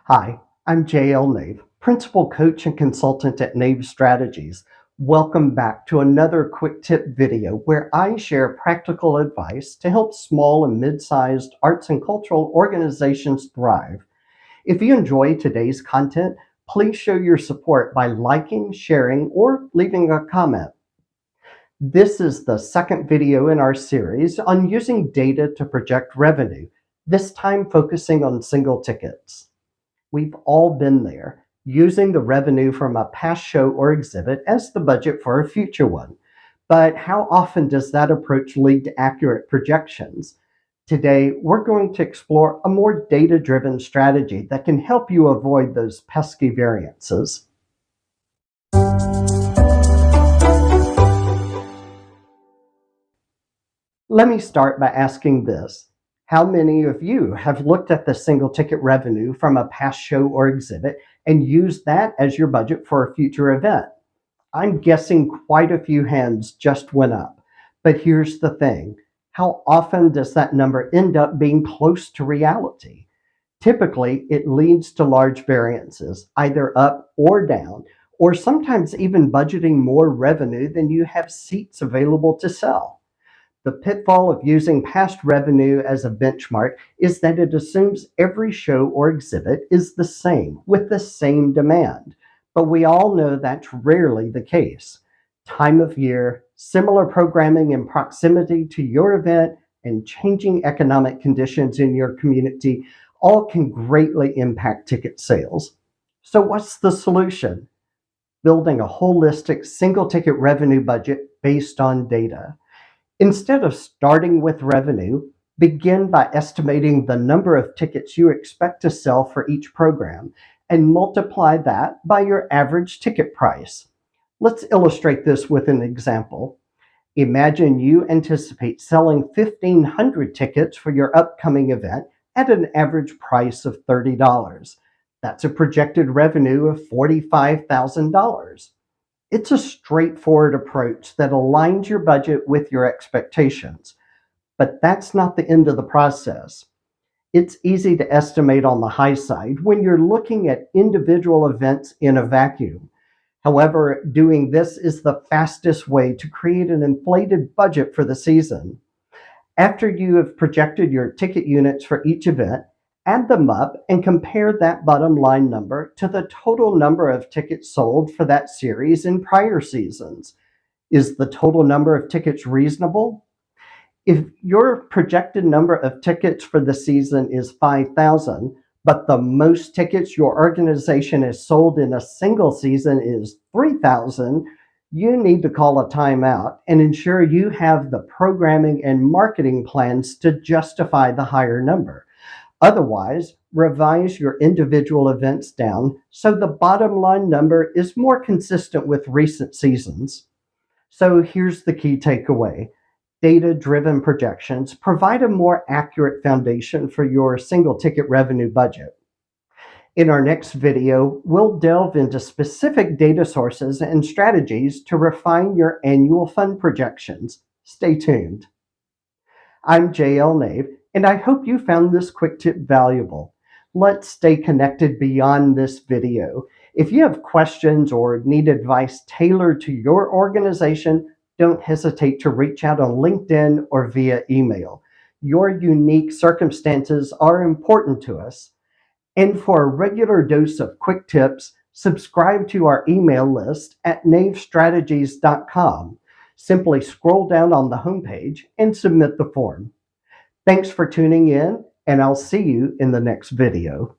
Hi, I'm JL Nave, Principal Coach and Consultant at Nave Strategies. Welcome back to another quick tip video where I share practical advice to help small and mid-sized arts and cultural organizations thrive. If you enjoy today's content, please show your support by liking, sharing, or leaving a comment. This is the second video in our series on using data to project revenue, this time focusing on single tickets. We've all been there, using the revenue from a past show or exhibit as the budget for a future one. But how often does that approach lead to accurate projections? Today, we're going to explore a more data-driven strategy that can help you avoid those pesky variances. Let me start by asking this. How many of you have looked at the single ticket revenue from a past show or exhibit and used that as your budget for a future event? I'm guessing quite a few hands just went up. But here's the thing. How often does that number end up being close to reality? Typically, it leads to large variances, either up or down, or sometimes even budgeting more revenue than you have seats available to sell. The pitfall of using past revenue as a benchmark is that it assumes every show or exhibit is the same, with the same demand. But we all know that's rarely the case. Time of year, similar programming in proximity to your event, and changing economic conditions in your community all can greatly impact ticket sales. So what's the solution? Building a holistic single ticket revenue budget based on data. Instead of starting with revenue, begin by estimating the number of tickets you expect to sell for each program and multiply that by your average ticket price. Let's illustrate this with an example. Imagine you anticipate selling 1,500 tickets for your upcoming event at an average price of $30. That's a projected revenue of $45,000. It's a straightforward approach that aligns your budget with your expectations. But that's not the end of the process. It's easy to estimate on the high side when you're looking at individual events in a vacuum. However, doing this is the fastest way to create an inflated budget for the season. After you have projected your ticket units for each event, add them up and compare that bottom line number to the total number of tickets sold for that series in prior seasons. Is the total number of tickets reasonable? If your projected number of tickets for the season is 5,000, but the most tickets your organization has sold in a single season is 3,000, you need to call a timeout and ensure you have the programming and marketing plans to justify the higher number. Otherwise, revise your individual events down so the bottom line number is more consistent with recent seasons. So here's the key takeaway. Data-driven projections provide a more accurate foundation for your single ticket revenue budget. In our next video, we'll delve into specific data sources and strategies to refine your annual fund projections. Stay tuned. I'm JL Nave, and I hope you found this quick tip valuable. Let's stay connected beyond this video. If you have questions or need advice tailored to your organization, don't hesitate to reach out on LinkedIn or via email. Your unique circumstances are important to us. And for a regular dose of quick tips, subscribe to our email list at navestrategies.com. Simply scroll down on the homepage and submit the form. Thanks for tuning in, and I'll see you in the next video.